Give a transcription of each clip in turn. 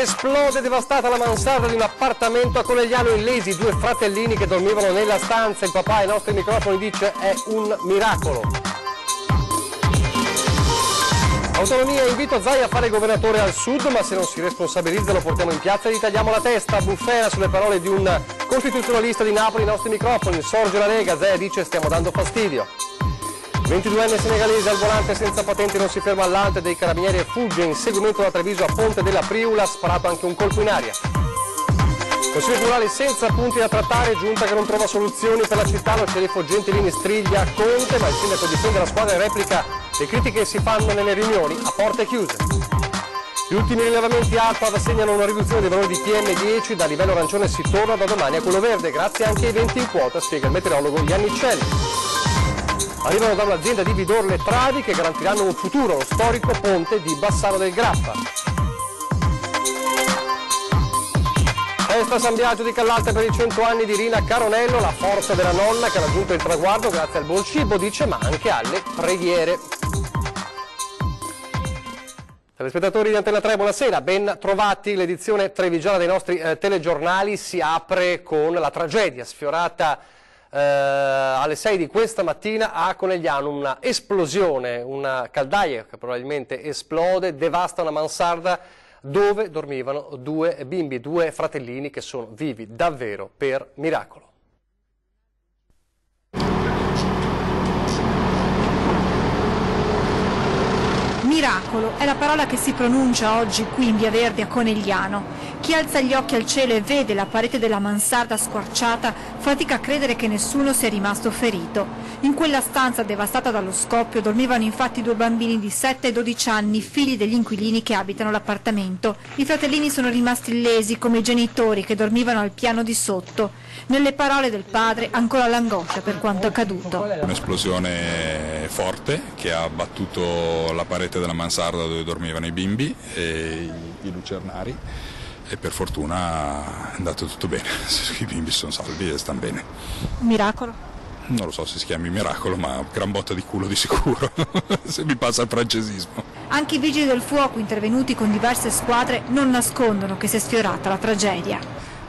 esplode devastata la mansarda di un appartamento a Conegliano in Lesi. Due fratellini che dormivano nella stanza. Il papà ai nostri microfoni dice è un miracolo. Autonomia, invito Zaia a fare il governatore al sud, ma se non si responsabilizza lo portiamo in piazza e gli tagliamo la testa. Bufera sulle parole di un costituzionalista di Napoli ai nostri microfoni. Sorge la Lega, Zaia dice stiamo dando fastidio. 22enne senegalese al volante senza patente non si ferma all'Alte dei carabinieri e fugge. Inseguimento da Treviso a Ponte della Priula, sparato anche un colpo in aria. Consiglio comunale senza punti da trattare, giunta che non trova soluzioni per la città, lo sceriffo Gentilini striglia Conte, ma il sindaco difende la squadra e replica le critiche che si fanno nelle riunioni a porte chiuse. Gli ultimi rilevamenti ARPAV segnano una riduzione dei valori di PM10, da livello arancione si torna da domani a quello verde, grazie anche ai venti in quota, spiega il meteorologo Iannicelli. Arrivano da un'azienda di Vidor le travi che garantiranno un futuro, lo storico ponte di Bassano del Grappa. Festa San Biagio di Callalte per i 100 anni di Rina Caronello, la forza della nonna che ha raggiunto il traguardo grazie al buon cibo, dice, ma anche alle preghiere. Telespettatori di Antena 3, buonasera, ben trovati. L'edizione trevigiana dei nostri telegiornali si apre con la tragedia sfiorata alle 6 di questa mattina a Conegliano, una esplosione, una caldaia che probabilmente esplode, devasta una mansarda dove dormivano due bimbi, due fratellini che sono vivi davvero per miracolo. Miracolo è la parola che si pronuncia oggi qui in Via Verde a Conegliano. Chi alza gli occhi al cielo e vede la parete della mansarda squarciata fatica a credere che nessuno sia rimasto ferito. In quella stanza devastata dallo scoppio dormivano infatti due bambini di 7 e 12 anni, figli degli inquilini che abitano l'appartamento. I fratellini sono rimasti illesi come i genitori che dormivano al piano di sotto. Nelle parole del padre ancora l'angoscia per quanto accaduto. Un'esplosione forte che ha battuto la parete della mansarda dove dormivano i bimbi e i lucernari e per fortuna è andato tutto bene, i bimbi sono salvi e stanno bene. Un miracolo? Non lo so se si chiami miracolo, ma gran botta di culo di sicuro, se mi passa il francesismo. Anche i vigili del fuoco intervenuti con diverse squadre non nascondono che si è sfiorata la tragedia.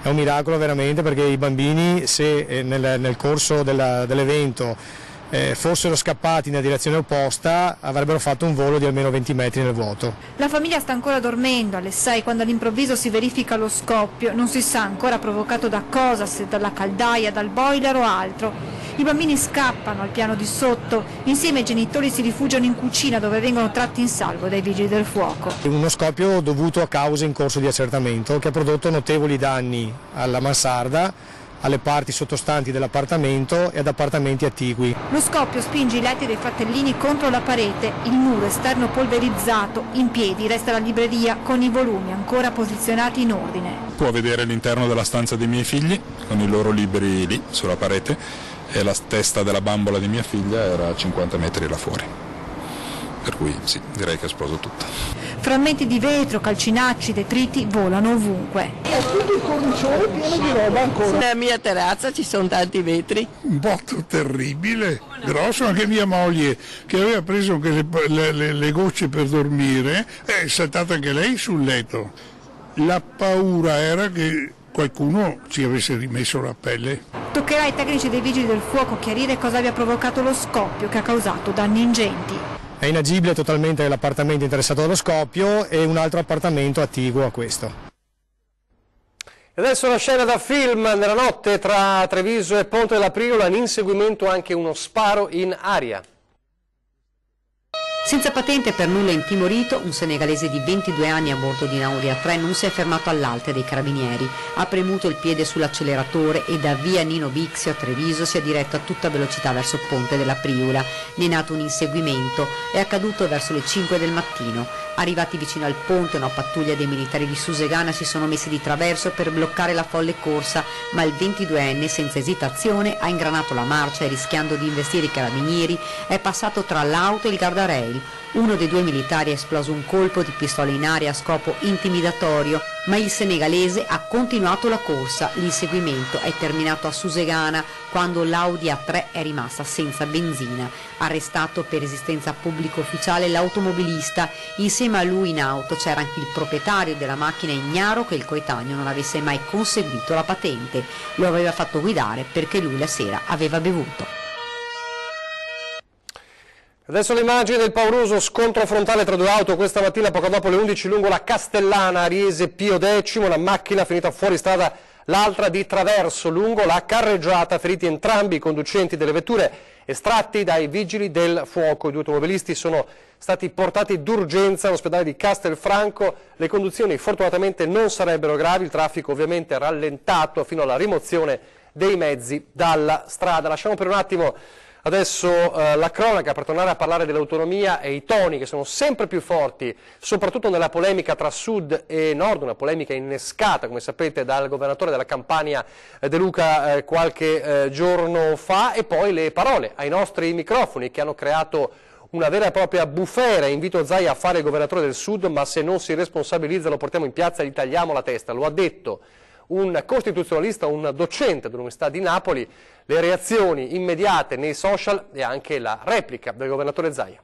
È un miracolo veramente, perché i bambini, se nel corso dell'evento fossero scappati nella direzione opposta, avrebbero fatto un volo di almeno 20 metri nel vuoto. La famiglia sta ancora dormendo alle 6 quando all'improvviso si verifica lo scoppio. Non si sa ancora provocato da cosa, se dalla caldaia, dal boiler o altro. I bambini scappano al piano di sotto, insieme ai genitori si rifugiano in cucina dove vengono tratti in salvo dai vigili del fuoco. Uno scoppio dovuto a cause in corso di accertamento che ha prodotto notevoli danni alla mansarda, alle parti sottostanti dell'appartamento e ad appartamenti attigui. Lo scoppio spinge i letti dei fratellini contro la parete, il muro esterno polverizzato, in piedi resta la libreria con i volumi ancora posizionati in ordine. Può vedere l'interno della stanza dei miei figli con i loro libri lì sulla parete e la testa della bambola di mia figlia era a 50 metri là fuori. Per cui sì, direi che è esploso tutto. Frammenti di vetro, calcinacci, detriti volano ovunque. È tutto il cornicione pieno di roba ancora. Nella mia terrazza ci sono tanti vetri. Un botto terribile, grosso. Anche mia moglie, che aveva preso anche le gocce per dormire, è saltata anche lei sul letto. La paura era che qualcuno ci avesse rimesso la pelle. Toccherà ai tecnici dei vigili del fuoco chiarire cosa abbia provocato lo scoppio che ha causato danni ingenti. È inagibile totalmente l'appartamento interessato dallo scoppio e un altro appartamento attiguo a questo. E adesso la scena da film, nella notte tra Treviso e Ponte della Priula, in inseguimento anche uno sparo in aria. Senza patente e per nulla intimorito, un senegalese di 22 anni a bordo di una Aurea 3 non si è fermato all'Alte dei Carabinieri. Ha premuto il piede sull'acceleratore e da via Nino Bixio a Treviso si è diretto a tutta velocità verso Ponte della Priula. Ne è nato un inseguimento, è accaduto verso le 5 del mattino. Arrivati vicino al ponte, una pattuglia dei militari di Susegana si sono messi di traverso per bloccare la folle corsa, ma il 22enne, senza esitazione, ha ingranato la marcia e rischiando di investire i carabinieri è passato tra l'auto e il guardrail. Uno dei due militari ha esploso un colpo di pistola in aria a scopo intimidatorio, ma il senegalese ha continuato la corsa. L'inseguimento è terminato a Susegana quando l'Audi A3 è rimasta senza benzina. Arrestato per resistenza pubblico ufficiale l'automobilista. Insieme a lui in auto c'era anche il proprietario della macchina, ignaro che il coetaneo non avesse mai conseguito la patente. Lo aveva fatto guidare perché lui la sera aveva bevuto. Adesso le immagini del pauroso scontro frontale tra due auto questa mattina poco dopo le 11 lungo la Castellana, Ariese Pio X, una macchina finita fuori strada, l'altra di traverso lungo la carreggiata, feriti entrambi i conducenti delle vetture estratti dai vigili del fuoco. I due automobilisti sono stati portati d'urgenza all'ospedale di Castelfranco, le condizioni fortunatamente non sarebbero gravi, il traffico ovviamente rallentato fino alla rimozione dei mezzi dalla strada. Lasciamo per un attimo adesso la cronaca per tornare a parlare dell'autonomia e i toni che sono sempre più forti, soprattutto nella polemica tra sud e nord, una polemica innescata, come sapete, dal governatore della Campania De Luca qualche giorno fa, e poi le parole ai nostri microfoni che hanno creato una vera e propria bufera. Invito Zaia a fare il governatore del sud, ma se non si responsabilizza lo portiamo in piazza e gli tagliamo la testa. Lo ha detto un costituzionalista, un docente dell'Università di Napoli. Le reazioni immediate nei social e anche la replica del governatore Zaia.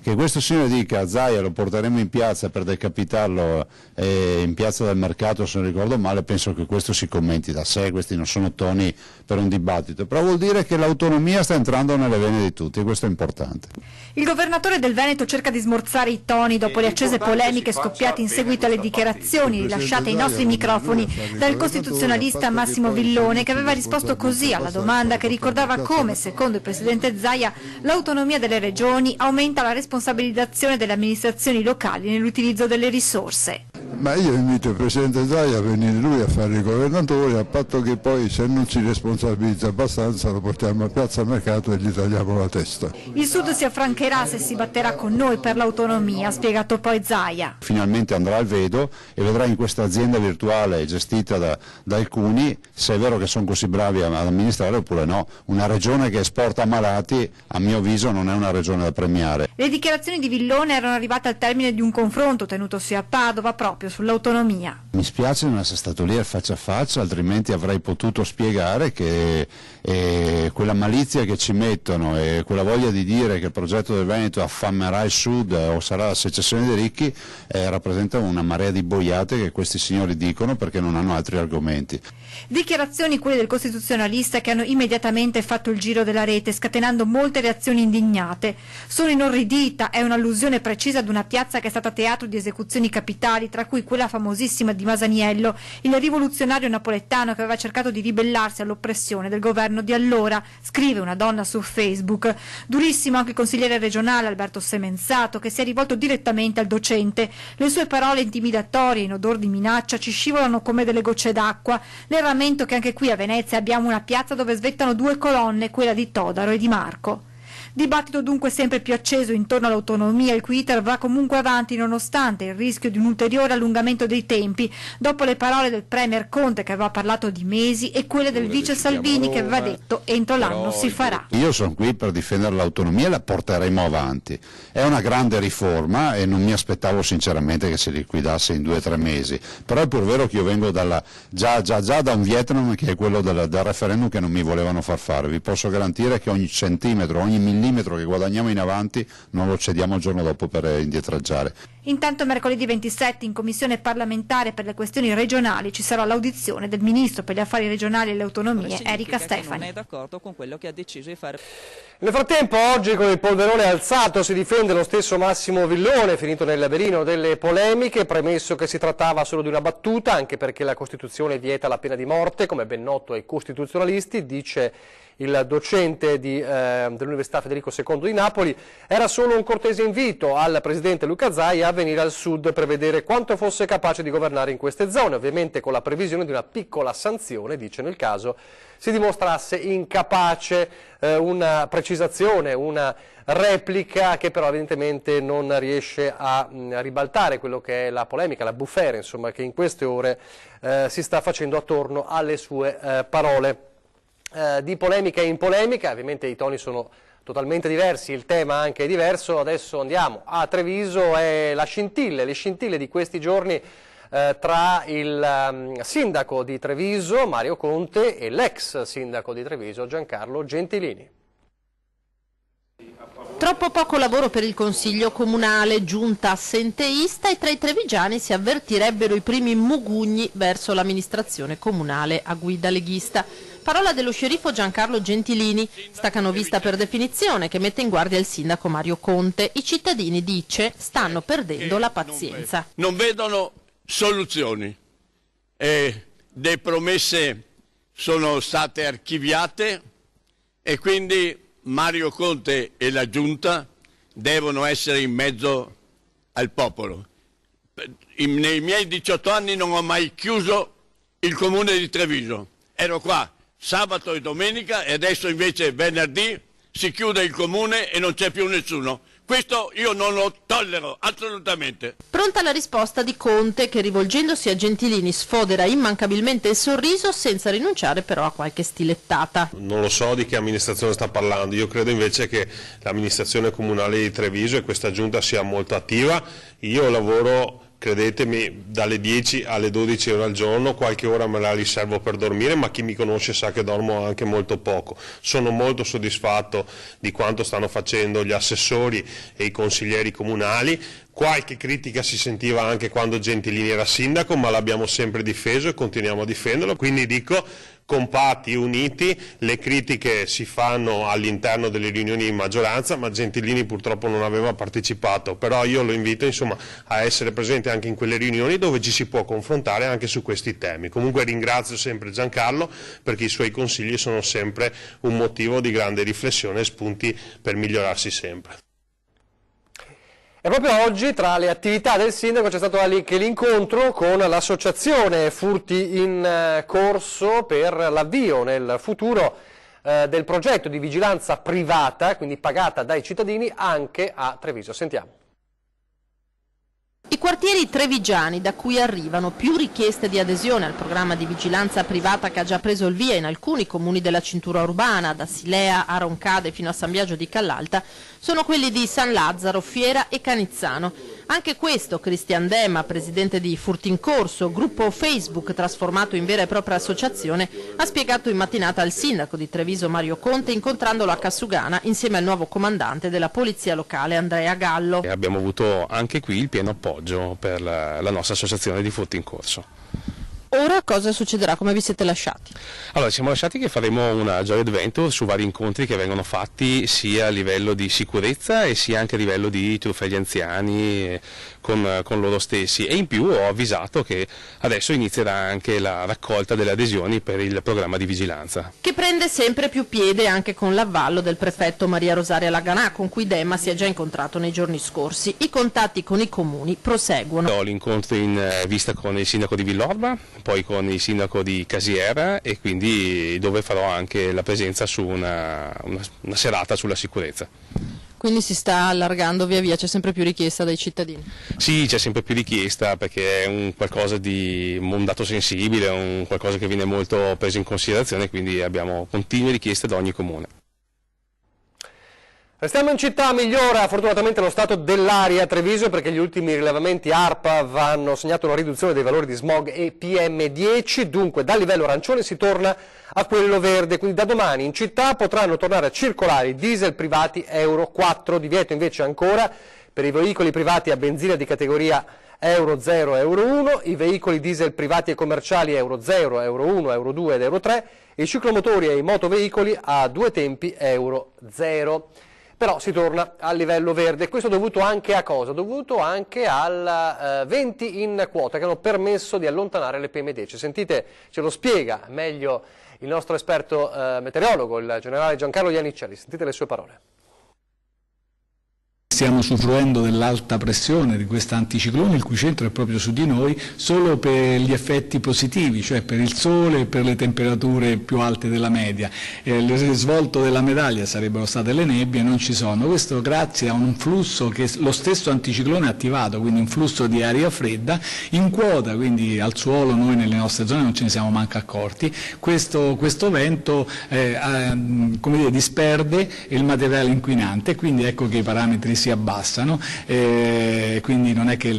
Che questo signore dica Zaia lo porteremo in piazza per decapitarlo in piazza del mercato, se non ricordo male, penso che questo si commenti da sé, questi non sono toni per un dibattito, però vuol dire che l'autonomia sta entrando nelle vene di tutti e questo è importante. Il governatore del Veneto cerca di smorzare i toni dopo le accese polemiche scoppiate in seguito alle dichiarazioni rilasciate ai nostri microfoni dal costituzionalista Massimo Villone, che aveva risposto così alla domanda che ricordava come, secondo il presidente Zaia, l'autonomia delle regioni aumenta la responsabilizzazione delle amministrazioni locali nell'utilizzo delle risorse. Ma io invito il presidente Zaia a venire lui a fare il governatore, a patto che poi, se non si responsabilizza abbastanza, lo portiamo a piazza mercato e gli tagliamo la testa. Il Sud si affrancherà se si batterà con noi per l'autonomia, ha spiegato poi Zaia. Finalmente andrà al vedo e vedrà in questa azienda virtuale gestita da alcuni se è vero che sono così bravi ad amministrare oppure no. Una regione che esporta malati, a mio avviso, non è una regione da premiare. Le dichiarazioni di Villone erano arrivate al termine di un confronto tenutosi a Padova proprio sull'autonomia. Mi spiace non essere stato lì al faccia a faccia, altrimenti avrei potuto spiegare che quella malizia che ci mettono e quella voglia di dire che il progetto del Veneto affamerà il sud o sarà la secessione dei ricchi rappresenta una marea di boiate che questi signori dicono perché non hanno altri argomenti. Dichiarazioni quelle del costituzionalista che hanno immediatamente fatto il giro della rete, scatenando molte reazioni indignate. Sono inorridita, è un'allusione precisa ad una piazza che è stata teatro di esecuzioni capitali, tra cui quella famosissima di Masaniello, il rivoluzionario napoletano che aveva cercato di ribellarsi all'oppressione del governo di allora, scrive una donna su Facebook. Durissimo anche il consigliere regionale Alberto Semenzato, che si è rivolto direttamente al docente. Le sue parole intimidatorie in odor di minaccia ci scivolano come delle gocce d'acqua. Le rammento che anche qui a Venezia abbiamo una piazza dove svettano due colonne, quella di Todaro e di Marco. Dibattito dunque sempre più acceso intorno all'autonomia, il cui iter va comunque avanti nonostante il rischio di un ulteriore allungamento dei tempi, dopo le parole del premier Conte che aveva parlato di mesi e quelle del vice Salvini che aveva detto entro l'anno si farà. Io sono qui per difendere l'autonomia e la porteremo avanti. È una grande riforma e non mi aspettavo sinceramente che si liquidasse in 2 o 3 mesi, però è pur vero che io vengo già da un Vietnam che è quello del referendum che non mi volevano far fare. Vi posso garantire che ogni centimetro, ogni millimetro che guadagniamo in avanti non lo cediamo il giorno dopo per indietreggiare. Intanto mercoledì 27 in Commissione parlamentare per le questioni regionali ci sarà l'audizione del Ministro per gli affari regionali e le autonomie, Erika Stefani. Non è d'accordo con quello che ha deciso di fare. Nel frattempo oggi con il polverone alzato si difende lo stesso Massimo Villone, finito nel laberino delle polemiche, premesso che si trattava solo di una battuta, anche perché la Costituzione vieta la pena di morte, come ben noto ai costituzionalisti, dice il docente dell'Università Federico II di Napoli. Era solo un cortese invito al presidente Luca Zaia a venire al sud per vedere quanto fosse capace di governare in queste zone, ovviamente con la previsione di una piccola sanzione, dice, nel caso si dimostrasse incapace. Una precisazione, una replica che però evidentemente non riesce a ribaltare quello che è la polemica, la bufera, insomma, che in queste ore si sta facendo attorno alle sue parole. Di polemica in polemica, ovviamente i toni sono totalmente diversi, il tema anche è diverso. Adesso andiamo a Treviso e le scintille di questi giorni tra il sindaco di Treviso, Mario Conte, e l'ex sindaco di Treviso, Giancarlo Gentilini. Troppo poco lavoro per il Consiglio Comunale, giunta assenteista, e tra i trevigiani si avvertirebbero i primi mugugni verso l'amministrazione comunale a guida leghista. Parola dello sceriffo Giancarlo Gentilini, staccanovista per definizione, che mette in guardia il sindaco Mario Conte. I cittadini, dice, stanno perdendo la pazienza. Non vedono soluzioni, le promesse sono state archiviate e quindi Mario Conte e la Giunta devono essere in mezzo al popolo. Nei miei 18 anni non ho mai chiuso il comune di Treviso, ero qua sabato e domenica e adesso invece venerdì si chiude il comune e non c'è più nessuno. Questo io non lo tollero assolutamente. Pronta la risposta di Conte, che rivolgendosi a Gentilini sfodera immancabilmente il sorriso, senza rinunciare però a qualche stilettata. Non lo so di che amministrazione sta parlando, io credo invece che l'amministrazione comunale di Treviso e questa giunta sia molto attiva. Io lavoro, credetemi, dalle 10 alle 12 ore al giorno, qualche ora me la riservo per dormire, ma chi mi conosce sa che dormo anche molto poco. Sono molto soddisfatto di quanto stanno facendo gli assessori e i consiglieri comunali. Qualche critica si sentiva anche quando Gentilini era sindaco, ma l'abbiamo sempre difeso e continuiamo a difenderlo, quindi dico compatti, uniti. Le critiche si fanno all'interno delle riunioni di maggioranza, ma Gentilini purtroppo non aveva partecipato, però io lo invito insomma a essere presente anche in quelle riunioni dove ci si può confrontare anche su questi temi. Comunque ringrazio sempre Giancarlo perché i suoi consigli sono sempre un motivo di grande riflessione e spunti per migliorarsi sempre. E proprio oggi tra le attività del sindaco c'è stato anche l'incontro con l'associazione Furti in Corso per l'avvio nel futuro del progetto di vigilanza privata, quindi pagata dai cittadini anche a Treviso. Sentiamo. I quartieri trevigiani, da cui arrivano più richieste di adesione al programma di vigilanza privata che ha già preso il via in alcuni comuni della cintura urbana, da Silea a Roncade fino a San Biagio di Callalta, sono quelli di San Lazzaro, Fiera e Canizzano. Anche questo Cristian Dema, presidente di Furti in Corso, gruppo Facebook trasformato in vera e propria associazione, ha spiegato in mattinata al sindaco di Treviso Mario Conte, incontrandolo a Cassugana insieme al nuovo comandante della polizia locale Andrea Gallo. E abbiamo avuto anche qui il pieno appoggio per la nostra associazione di Furti in Corso. Ora cosa succederà? Come vi siete lasciati? Allora, ci siamo lasciati che faremo una joy adventure su vari incontri che vengono fatti sia a livello di sicurezza e sia anche a livello di truffe agli anziani con loro stessi, e in più ho avvisato che adesso inizierà anche la raccolta delle adesioni per il programma di vigilanza. Che prende sempre più piede anche con l'avvallo del prefetto Maria Rosaria Laganà, con cui Dema si è già incontrato nei giorni scorsi. I contatti con i comuni proseguono. Ho l'incontro in vista con il sindaco di Villorba, poi con il sindaco di Casiera, e quindi dove farò anche la presenza su una serata sulla sicurezza. Quindi si sta allargando via via, c'è sempre più richiesta dai cittadini? Sì, c'è sempre più richiesta perché è un dato sensibile, un qualcosa che viene molto preso in considerazione, quindi abbiamo continue richieste da ogni comune. Restiamo in città, migliora fortunatamente lo stato dell'aria a Treviso perché gli ultimi rilevamenti ARPAV hanno segnato una riduzione dei valori di smog e PM10, dunque dal livello arancione si torna a quello verde, quindi da domani in città potranno tornare a circolare i diesel privati Euro 4, divieto invece ancora per i veicoli privati a benzina di categoria Euro 0 e Euro 1, i veicoli diesel privati e commerciali Euro 0, Euro 1, Euro 2 ed Euro 3, i ciclomotori e i motoveicoli a due tempi Euro 0. Però si torna al livello verde. Questo dovuto anche a cosa? Dovuto anche al venti in quota che hanno permesso di allontanare le PM10. Sentite, ce lo spiega meglio il nostro esperto meteorologo, il generale Giancarlo Iannicelli. Sentite le sue parole. Stiamo usufruendo dell'alta pressione di questo anticiclone, il cui centro è proprio su di noi, solo per gli effetti positivi, cioè per il sole e per le temperature più alte della media. Il risvolto della medaglia sarebbero state le nebbie, non ci sono. Questo grazie a un flusso che lo stesso anticiclone ha attivato, quindi un flusso di aria fredda in quota, quindi al suolo noi nelle nostre zone non ce ne siamo manco accorti. Questo vento come dire, disperde il materiale inquinante, quindi ecco che i parametri si abbassano, quindi non è che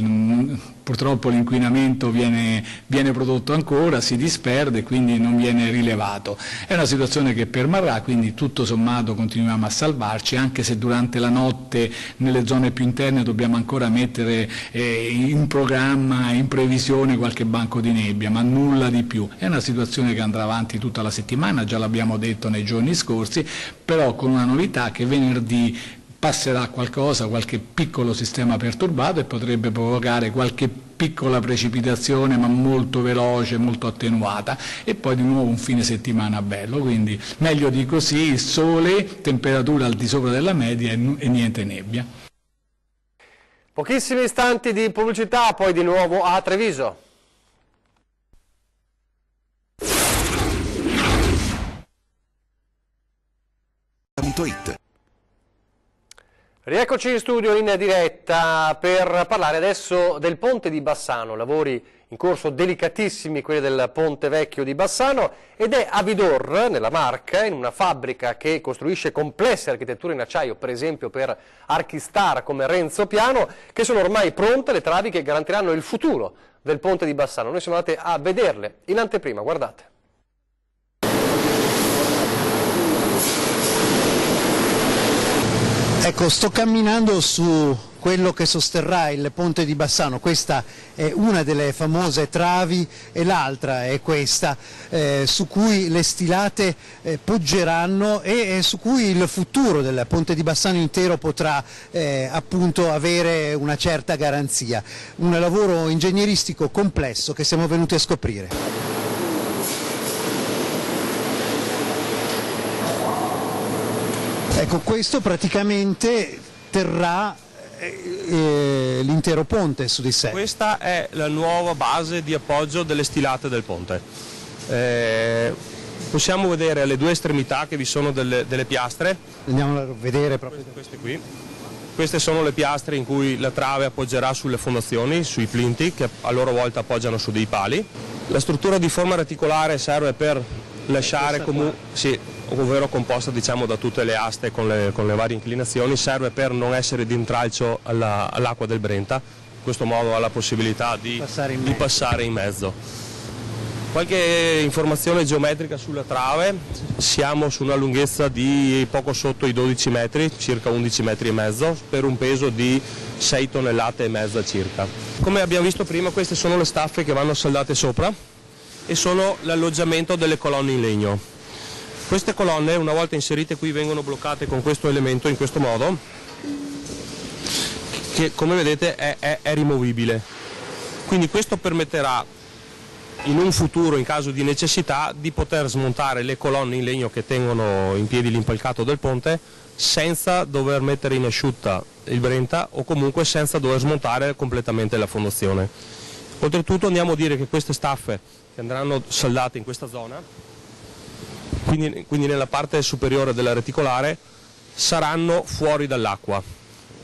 purtroppo l'inquinamento viene prodotto ancora, si disperde e quindi non viene rilevato. È una situazione che permarrà, quindi tutto sommato continuiamo a salvarci, anche se durante la notte nelle zone più interne dobbiamo ancora mettere in programma, in previsione qualche banco di nebbia, ma nulla di più. È una situazione che andrà avanti tutta la settimana, già l'abbiamo detto nei giorni scorsi, però con una novità che venerdì passerà qualcosa, qualche piccolo sistema perturbato e potrebbe provocare qualche piccola precipitazione ma molto veloce, molto attenuata, e poi di nuovo un fine settimana bello, quindi meglio di così, sole, temperatura al di sopra della media e niente nebbia. Pochissimi istanti di pubblicità, poi di nuovo a Treviso. Rieccoci in studio in diretta per parlare adesso del ponte di Bassano, lavori in corso delicatissimi, quelli del ponte vecchio di Bassano, ed è a Vidor, nella Marca, in una fabbrica che costruisce complesse architetture in acciaio, per esempio per archistar come Renzo Piano, che sono ormai pronte le travi che garantiranno il futuro del ponte di Bassano. Noi siamo andati a vederle in anteprima, guardate. Ecco, sto camminando su quello che sosterrà il ponte di Bassano. Questa è una delle famose travi e l'altra è questa su cui le stilate poggeranno e su cui il futuro del ponte di Bassano intero potrà appunto avere una certa garanzia. Un lavoro ingegneristico complesso che siamo venuti a scoprire. Ecco, questo praticamente terrà l'intero ponte su di sé. Questa è la nuova base di appoggio delle stilate del ponte. Possiamo vedere alle due estremità che vi sono delle piastre. Andiamo a vedere proprio queste qui. Queste sono le piastre in cui la trave appoggerà sulle fondazioni, sui plinti, che a loro volta appoggiano su dei pali. La struttura di forma reticolare serve per lasciare ovvero composta diciamo da tutte le aste con le varie inclinazioni, serve per non essere di intralcio all'acqua del Brenta, in questo modo ha la possibilità di passare in mezzo. Qualche informazione geometrica sulla trave: siamo su una lunghezza di poco sotto i 12 metri, circa 11 metri e mezzo, per un peso di 6 tonnellate e mezza circa. Come abbiamo visto prima, queste sono le staffe che vanno saldate sopra e sono l'alloggiamento delle colonne in legno. Queste colonne, una volta inserite qui, vengono bloccate con questo elemento in questo modo, che come vedete è rimovibile. Quindi questo permetterà in un futuro, in caso di necessità, di poter smontare le colonne in legno che tengono in piedi l'impalcato del ponte senza dover mettere in asciutta il Brenta o comunque senza dover smontare completamente la fondazione. Oltretutto andiamo a dire che queste staffe che andranno saldate in questa zona, quindi nella parte superiore della reticolare, saranno fuori dall'acqua.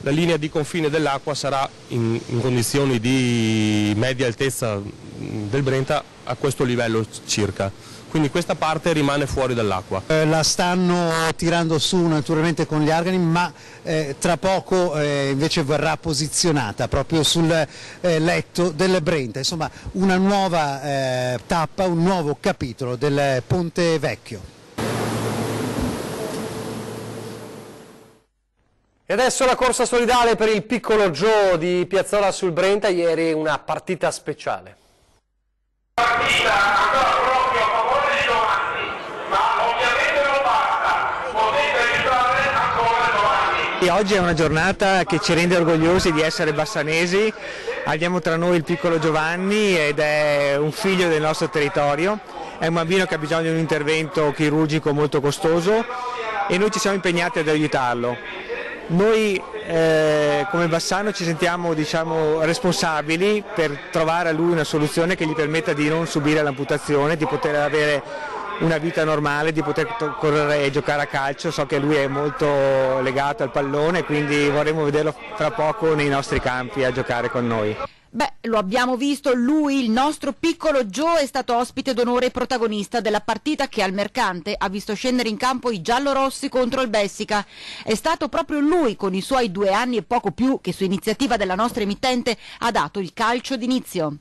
La linea di confine dell'acqua sarà in condizioni di media altezza del Brenta a questo livello circa. Quindi questa parte rimane fuori dall'acqua. La stanno tirando su naturalmente con gli argani, ma tra poco invece verrà posizionata proprio sul letto del Brenta. Insomma, una nuova tappa, un nuovo capitolo del Ponte Vecchio. E adesso la corsa solidale per il piccolo Joe di Piazzola sul Brenta. Ieri una partita speciale. Oggi è una giornata che ci rende orgogliosi di essere bassanesi. Abbiamo tra noi il piccolo Giovanni ed è un figlio del nostro territorio, è un bambino che ha bisogno di un intervento chirurgico molto costoso e noi ci siamo impegnati ad aiutarlo. Noi come Bassano ci sentiamo responsabili per trovare a lui una soluzione che gli permetta di non subire l'amputazione, di poter avere una vita normale, di poter correre e giocare a calcio. So che lui è molto legato al pallone, quindi vorremmo vederlo fra poco nei nostri campi a giocare con noi. Beh, lo abbiamo visto, lui, il nostro piccolo Joe, è stato ospite d'onore e protagonista della partita che al Mercante ha visto scendere in campo i giallorossi contro il Bessica. È stato proprio lui, con i suoi 2 anni e poco più, che su iniziativa della nostra emittente ha dato il calcio d'inizio.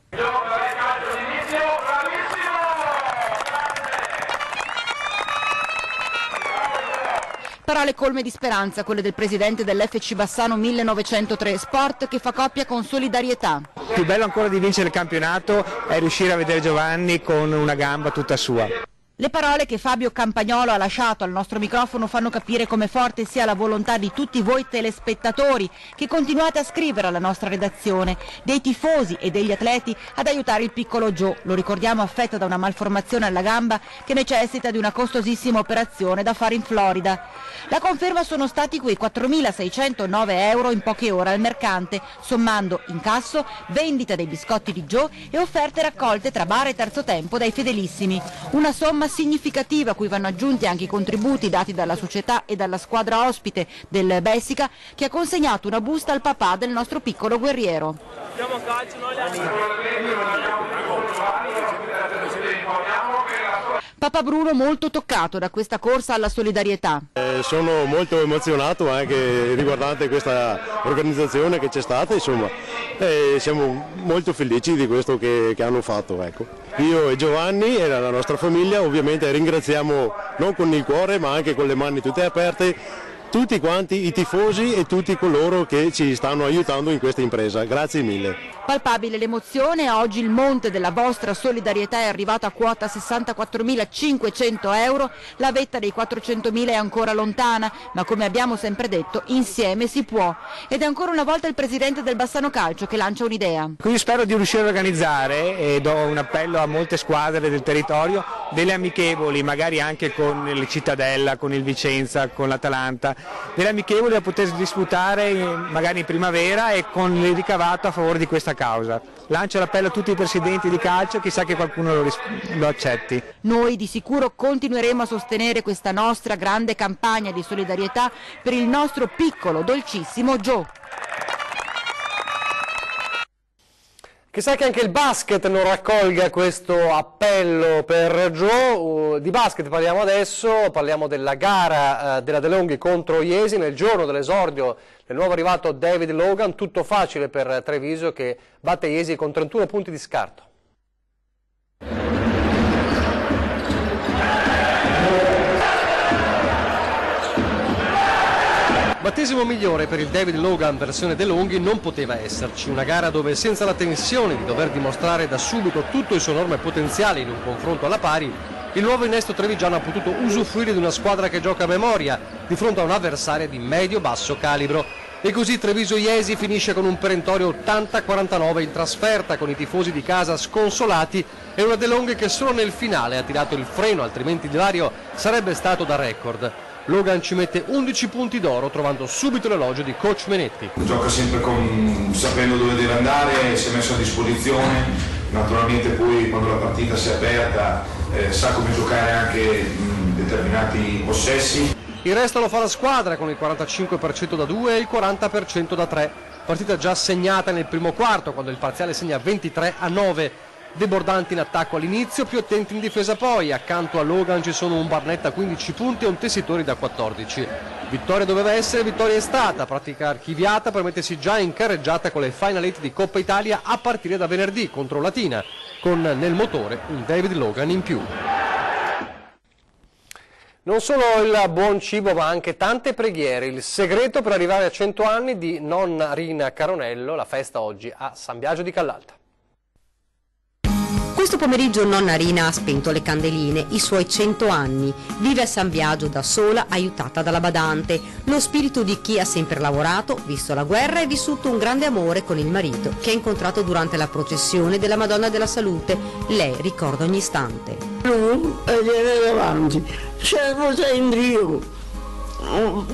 Parole colme di speranza, quelle del presidente dell'FC Bassano 1903 Sport, che fa coppia con Solidarietà. Più bello ancora di vincere il campionato è riuscire a vedere Giovanni con una gamba tutta sua. Le parole che Fabio Campagnolo ha lasciato al nostro microfono fanno capire come forte sia la volontà di tutti voi telespettatori che continuate a scrivere alla nostra redazione, dei tifosi e degli atleti ad aiutare il piccolo Joe. Lo ricordiamo affetto da una malformazione alla gamba che necessita di una costosissima operazione da fare in Florida. La conferma sono stati quei 4.609 euro in poche ore al Mercante, sommando incasso, vendita dei biscotti di Joe e offerte raccolte tra bar e terzo tempo dai fedelissimi. Una somma significativa a cui vanno aggiunti anche i contributi dati dalla società e dalla squadra ospite del Bessica, che ha consegnato una busta al papà del nostro piccolo guerriero. Papà Bruno molto toccato da questa corsa alla solidarietà. Sono molto emozionato anche riguardante questa organizzazione che c'è stata, insomma, siamo molto felici di questo che hanno fatto. Ecco. Io e Giovanni e la nostra famiglia ovviamente ringraziamo non con il cuore ma anche con le mani tutte aperte tutti quanti i tifosi e tutti coloro che ci stanno aiutando in questa impresa. Grazie mille. Palpabile l'emozione, oggi il monte della vostra solidarietà è arrivato a quota 64.500 euro, la vetta dei 400.000 è ancora lontana, ma come abbiamo sempre detto, insieme si può. Ed è ancora una volta il presidente del Bassano Calcio che lancia un'idea. Quindi spero di riuscire a organizzare, e do un appello a molte squadre del territorio, delle amichevoli, magari anche con il Cittadella, con il Vicenza, con l'Atalanta, delle amichevoli da poter disputare magari in primavera e con il ricavato a favore di questa causa. Lancio l'appello a tutti i presidenti di calcio, chissà che qualcuno lo accetti. Noi di sicuro continueremo a sostenere questa nostra grande campagna di solidarietà per il nostro piccolo, dolcissimo Joe. Chissà che anche il basket non raccolga questo appello per Joe. Di basket parliamo adesso, parliamo della gara della De Longhi contro Jesi nel giorno dell'esordio del nuovo arrivato David Logan. Tutto facile per Treviso che batte Jesi con 31 punti di scarto. Battesimo migliore per il David Logan versione De Longhi non poteva esserci. Una gara dove senza la tensione di dover dimostrare da subito tutto il suo enorme potenziale in un confronto alla pari, il nuovo innesto trevigiano ha potuto usufruire di una squadra che gioca a memoria di fronte a un'avversaria di medio-basso calibro. E così Treviso-Jesi finisce con un perentorio 80-49 in trasferta, con i tifosi di casa sconsolati e una De Longhi che solo nel finale ha tirato il freno, altrimenti Ilario sarebbe stato da record. Logan ci mette 11 punti d'oro, trovando subito l'elogio di coach Menetti. Gioca sempre sapendo dove deve andare, si è messo a disposizione, naturalmente poi quando la partita si è aperta sa come giocare anche determinati possessi. Il resto lo fa la squadra con il 45% da 2 e il 40% da 3. Partita già segnata nel primo quarto, quando il parziale segna 23-9. Debordanti in attacco all'inizio, più attenti in difesa poi. Accanto a Logan ci sono un Barnetta a 15 punti e un Tessitori da 14. Vittoria doveva essere, vittoria è stata. Pratica archiviata per mettersi già in carreggiata con le Final 8 di Coppa Italia a partire da venerdì contro Latina, con nel motore un David Logan in più. Non solo il buon cibo ma anche tante preghiere, il segreto per arrivare a 100 anni di nonna Rina Caronello, la festa oggi a San Biagio di Callalta. Questo pomeriggio nonna Rina ha spento le candeline, i suoi 100 anni. Vive a San Biagio da sola, aiutata dalla badante. Lo spirito di chi ha sempre lavorato, visto la guerra e vissuto un grande amore con il marito, che ha incontrato durante la processione della Madonna della Salute. Lei ricorda ogni istante. Lui era davanti, c'era sempre io.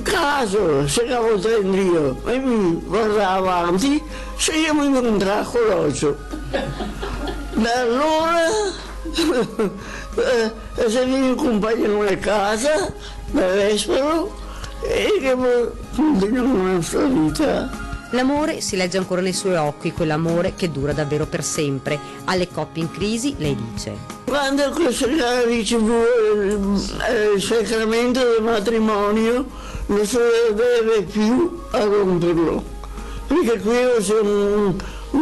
caso, se stavo dentro io e mi guardavo avanti, se io mi incontravo con l'occhio. Da allora, se mi accompagnano a casa, mi vespero e che continuano la nostra vita. L'amore si legge ancora nei suoi occhi, quell'amore che dura davvero per sempre. Alle coppie in crisi lei dice: quando questo ricevuto il sacramento del matrimonio non si deve più a romperlo, perché questo è un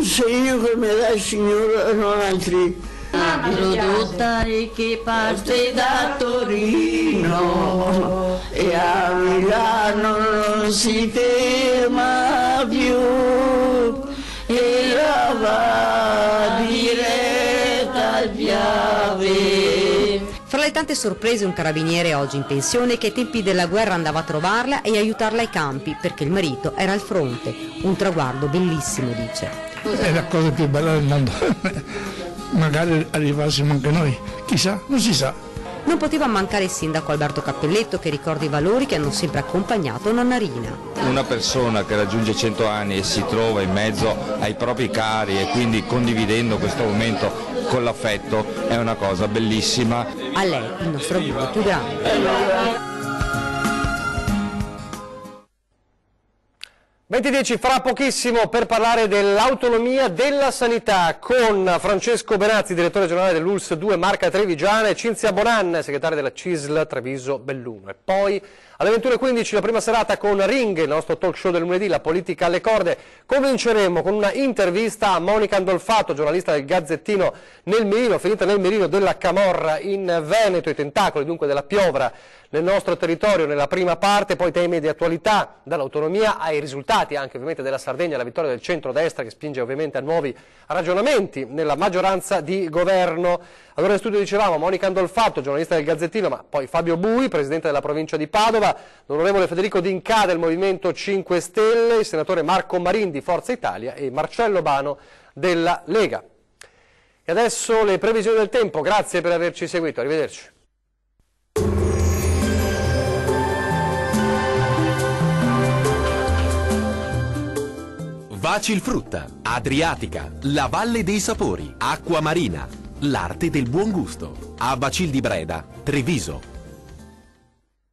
segno che mi dà il Signore e non altri. Prodotta e che parte da Torino e a Milano non si ferma più e la va diretta al Piave. Fra le tante sorprese un carabiniere oggi in pensione che ai tempi della guerra andava a trovarla e aiutarla ai campi perché il marito era al fronte. Un traguardo bellissimo, dice. È la cosa più bella del mondo. Magari arrivassimo anche noi, chissà, non si sa. Non poteva mancare il sindaco Alberto Cappelletto che ricorda i valori che hanno sempre accompagnato nonna Rina. Una persona che raggiunge 100 anni e si trova in mezzo ai propri cari e quindi condividendo questo momento con l'affetto è una cosa bellissima. A lei il nostro auguro più grande. 20:10 fra pochissimo per parlare dell'autonomia della sanità con Francesco Benazzi, direttore generale dell'ULSS 2 Marca Trevigiana, e Cinzia Bonan, segretaria della CISL Treviso Belluno. E poi alle 21:15 la prima serata con Ring, il nostro talk show del lunedì, la politica alle corde. Cominceremo con una intervista a Monica Andolfato, giornalista del Gazzettino nel mirino, finita nel mirino della camorra in Veneto, i tentacoli dunque della piovra nel nostro territorio nella prima parte, poi temi di attualità, dall'autonomia ai risultati anche ovviamente della Sardegna, la vittoria del centrodestra che spinge ovviamente a nuovi ragionamenti nella maggioranza di governo. Allora in studio dicevamo Monica Andolfato, giornalista del Gazzettino, ma poi Fabio Bui, presidente della provincia di Padova, l'onorevole Federico D'Inca del Movimento 5 Stelle, il senatore Marco Marin di Forza Italia e Marcello Bano della Lega. E adesso le previsioni del tempo, grazie per averci seguito, arrivederci. Vacilfrutta, Adriatica, la Valle dei Sapori, Acqua Marina, l'arte del buon gusto. A Bacil di Breda, Treviso.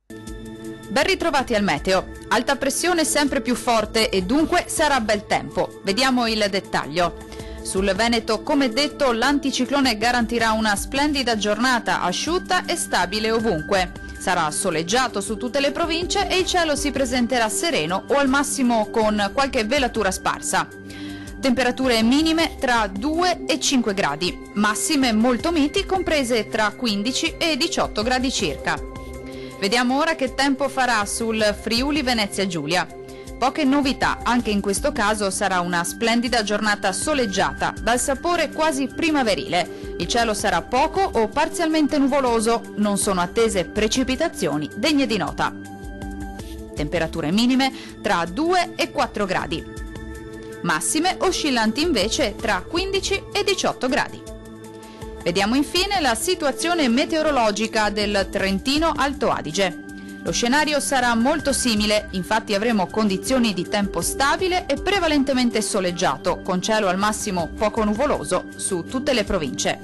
Ben ritrovati al meteo. Alta pressione sempre più forte e dunque sarà bel tempo. Vediamo il dettaglio. Sul Veneto, come detto, l'anticiclone garantirà una splendida giornata asciutta e stabile ovunque. Sarà soleggiato su tutte le province e il cielo si presenterà sereno o al massimo con qualche velatura sparsa. Temperature minime tra 2 e 5 gradi, massime molto miti comprese tra 15 e 18 gradi circa. Vediamo ora che tempo farà sul Friuli Venezia Giulia. Poche novità, anche in questo caso sarà una splendida giornata soleggiata, dal sapore quasi primaverile. Il cielo sarà poco o parzialmente nuvoloso, non sono attese precipitazioni degne di nota. Temperature minime tra 2 e 4 gradi. Massime oscillanti invece tra 15 e 18 gradi. Vediamo infine la situazione meteorologica del Trentino Alto Adige. Lo scenario sarà molto simile, infatti avremo condizioni di tempo stabile e prevalentemente soleggiato, con cielo al massimo poco nuvoloso su tutte le province.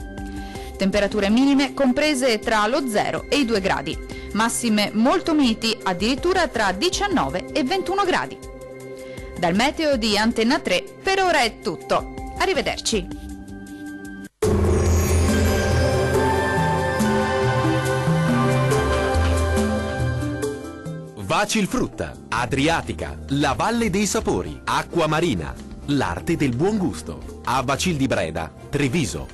Temperature minime comprese tra lo 0 e i 2 gradi, massime molto miti addirittura tra 19 e 21 gradi. Dal meteo di Antenna 3 per ora è tutto. Arrivederci. Vacilfrutta, Adriatica, la Valle dei Sapori, Acqua Marina, l'arte del buon gusto. A Bacil di Breda, Treviso.